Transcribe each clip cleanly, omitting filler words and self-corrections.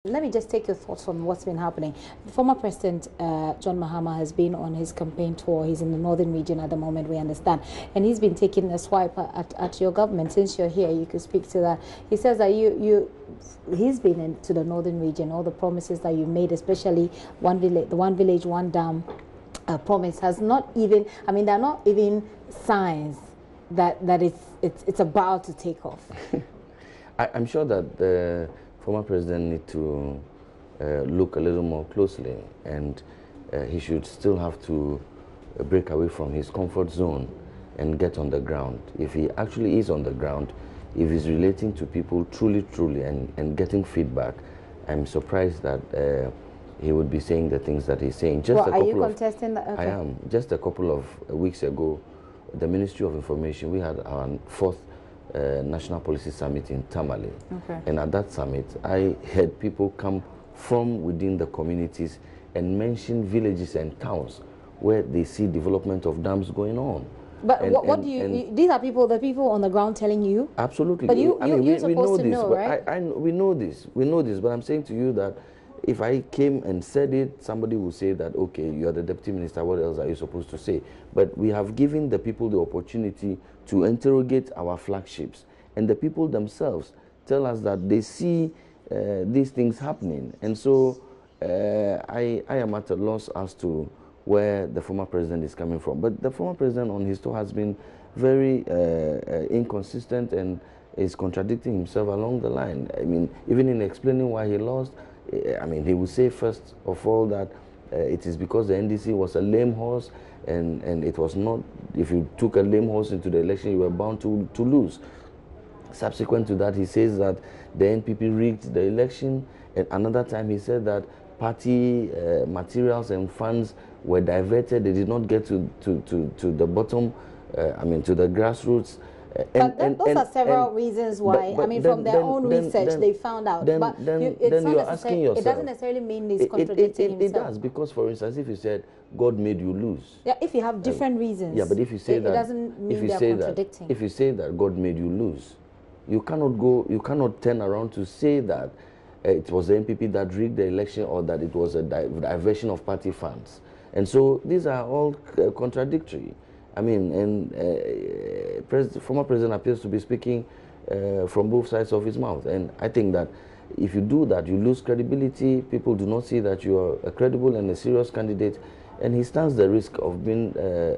Let me just take your thoughts on what's been happening. The former President John Mahama has been on his campaign tour. He's in the northern region at the moment, we understand. And he's been taking a swipe at your government. Since you're here, you could speak to that. He says that he's been into the northern region. All the promises that you made, especially the one village, one dam promise, has not even, I mean, they're not even signs that it's about to take off. I'm sure that the former president need to look a little more closely, and he should still have to break away from his comfort zone and get on the ground. If he actually is on the ground, if he's relating to people truly, and getting feedback, I'm surprised that he would be saying the things that he's saying. Are you contesting that? Okay. I am. Just a couple of weeks ago, the Ministry of Information, we had our 4th National Policy Summit in Tamale. Okay. And at that summit, I had people come from within the communities and mention villages and towns where they see development of dams going on. But what do you, these are the people on the ground telling you? Absolutely. But you're supposed to know, right? We know this, but I'm saying to you that if I came and said it, somebody will say that, okay, you are the deputy minister, what else are you supposed to say? But we have given the people the opportunity to interrogate our flagships. And the people themselves tell us that they see these things happening. And so I am at a loss as to where the former president is coming from. But the former president on his tour has been very inconsistent and is contradicting himself along the line. I mean, even in explaining why he lost, I mean, he would say first of all that it is because the NDC was a lame horse, and it was not, if you took a lame horse into the election, you were bound to lose. Subsequent to that, he says that the NPP rigged the election, and another time he said that party materials and funds were diverted, they did not get to the bottom, I mean, to the grassroots. Those are several reasons why. I mean, from their own research, they found out. Then you're asking yourself. It doesn't necessarily mean he's contradicting himself. It does, because, for instance, if you said God made you lose. Yeah, if you have different reasons. Yeah, but if you say that, it doesn't mean they're contradicting. If you say that God made you lose, you cannot turn around to say that it was the NPP that rigged the election, or that it was a diversion of party funds. And so these are all contradictory. I mean, and former president appears to be speaking from both sides of his mouth. And I think that if you do that, you lose credibility. People do not see that you are a credible and a serious candidate, and he stands the risk of being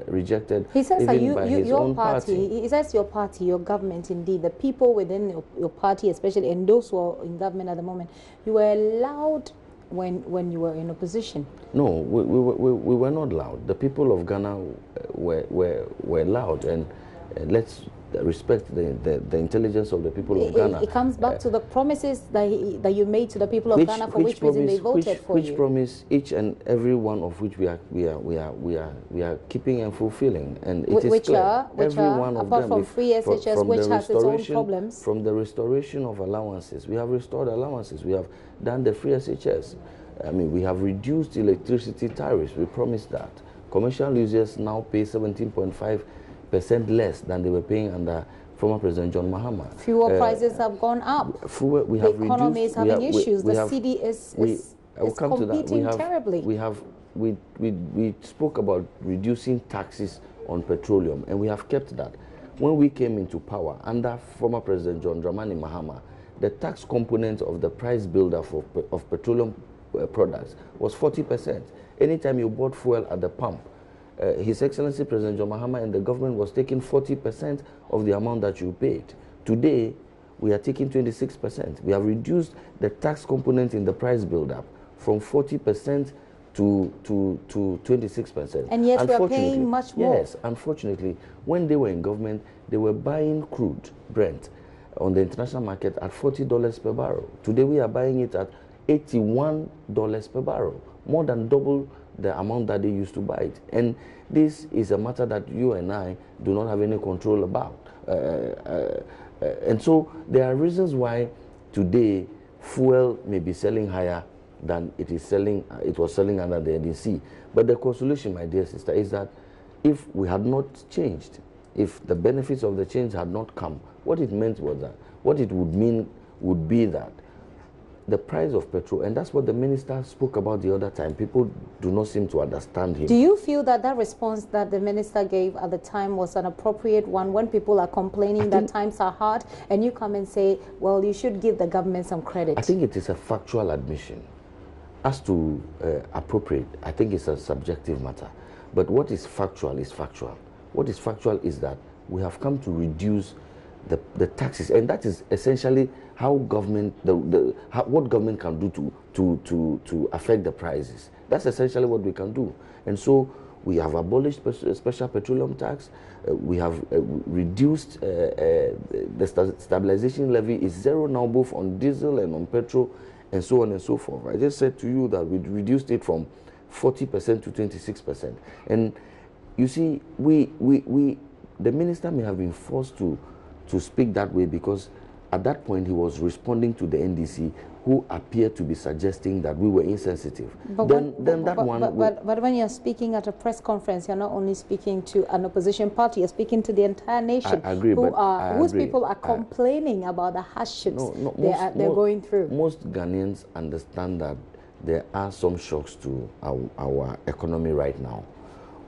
rejected. He says even by his own party. He says your party, your government, indeed, the people within your party, especially, and those who are in government at the moment, you were allowed when you were in opposition. No, we were not loud. The people of Ghana were loud, and let's respect the intelligence of the people of Ghana. It comes back to the promises that you made to the people of Ghana, for which reason they voted for you. Which promise, each and every one of which we are keeping and fulfilling, and it is clear. Every one of apart them, from free SHS, which has its own problems. From the restoration of allowances, we have restored allowances. We have done the free SHS. I mean, we have reduced electricity tariffs. We promised that. Commercial users now pay 17.5% less than they were paying under former President John Mahama. Fuel prices have gone up. The economy is having issues. The city is competing terribly. We spoke about reducing taxes on petroleum, and we have kept that. When we came into power under former President John Dramani Mahama, the tax component of the price builder of petroleum products was 40%. Anytime you bought fuel at the pump, His Excellency President John Mahama and the government was taking 40% of the amount that you paid. Today, we are taking 26%. We have reduced the tax component in the price build-up from 40% to 26%. And yet we are paying much more. Yes, unfortunately, when they were in government, they were buying crude, Brent, on the international market at $40 per barrel. Today, we are buying it at $81 per barrel, more than double the amount that they used to buy it. And this is a matter that you and I do not have any control about. And so there are reasons why today fuel may be selling higher than it was selling under the NDC. But the consolation, my dear sister, is that if we had not changed, if the benefits of the change had not come, what it meant was that, what it would mean would be that the price of petrol, and that's what the minister spoke about the other time. People do not seem to understand him. Do you feel that that response that the minister gave at the time was an appropriate one when people are complaining that times are hard, and you come and say, well, you should give the government some credit? I think it is a factual admission. As to appropriate, I think it's a subjective matter. But what is factual is factual. What is factual is that we have come to reduce the taxes, and that is essentially how government, what government can do to affect the prices. That's essentially what we can do. And so we have abolished special petroleum tax. We have reduced the stabilization levy is zero now, both on diesel and on petrol, and so on and so forth. I just said to you that we reduced it from 40% to 26%. And you see, the minister may have been forced to speak that way because at that point he was responding to the NDC, who appeared to be suggesting that we were insensitive. But when you're speaking at a press conference, you're not only speaking to an opposition party, you're speaking to the entire nation. I agree, whose people are complaining about the hardships they're going through. Most Ghanaians understand that there are some shocks to our economy right now.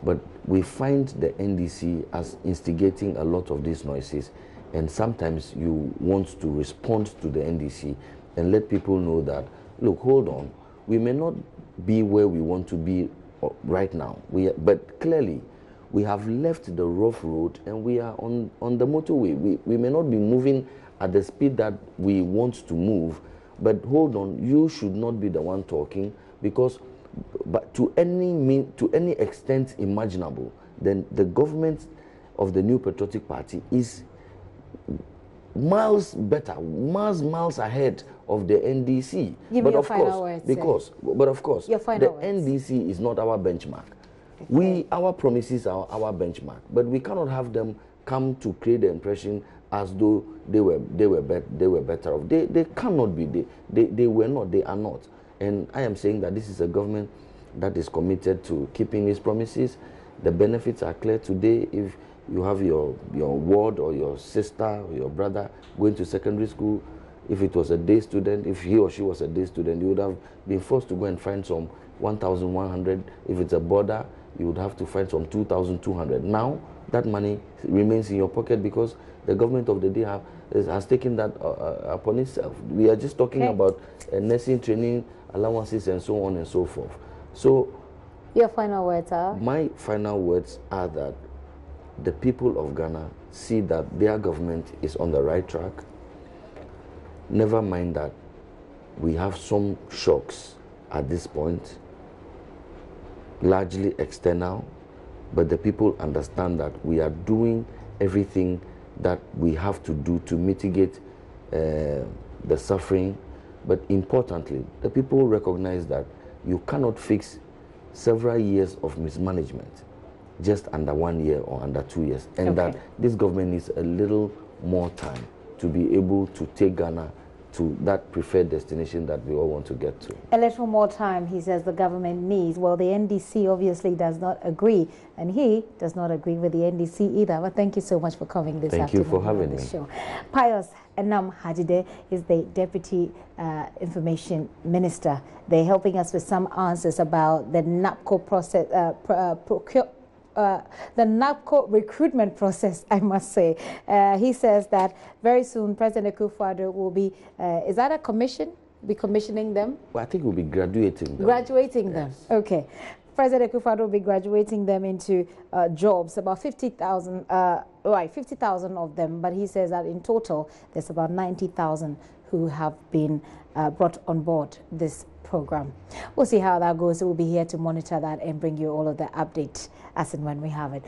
But we find the NDC as instigating a lot of these noises, and sometimes you want to respond to the NDC and let people know that, look, hold on, we may not be where we want to be right now, but clearly we have left the rough road and we are on the motorway. We may not be moving at the speed that we want to move, but hold on, you should not be the one talking, because to any extent imaginable, then the government of the New Patriotic Party is miles better, miles ahead of the NDC. Give me your final words. But of course, the NDC is not our benchmark. Okay. Our promises are our benchmark, but we cannot have them come to create the impression as though they were better off. They cannot be. They were not. They are not. And I am saying that this is a government that is committed to keeping its promises. The benefits are clear today. If you have your ward or your sister or your brother going to secondary school, if it was a day student, if he or she was a day student, you would have been forced to go and find some 1,100. If it's a border, you would have to find some 2,200. Now, that money remains in your pocket because the government of the day has taken that upon itself. We are just talking about nursing training, allowances, and so on and so forth. So, your final words are? My final words are that the people of Ghana see that their government is on the right track. Never mind that we have some shocks at this point, largely external, but the people understand that we are doing everything that we have to do to mitigate the suffering. But importantly, the people recognize that you cannot fix several years of mismanagement just under 1 year or under 2 years, and that this government needs a little more time to be able to take Ghana to that preferred destination that we all want to get to. A little more time, he says the government needs. Well, the NDC obviously does not agree, and he does not agree with the NDC either. But thank you so much for coming this afternoon. Thank you for having me. Show. Pius Enam Hajide is the Deputy Information Minister. They're helping us with some answers about the NAPCO process, the NAPCO recruitment process, I must say. He says that very soon President Akufo-Addo will be, is that a commission? Be commissioning them? Well, I think we'll be graduating them. Graduating them, okay. President Akufo-Addo will be graduating them into jobs, about 50,000, right, 50,000 of them, but he says that in total there's about 90,000 who have been brought on board this program. We'll see how that goes. We'll be here to monitor that and bring you all of the updates as and when we have it.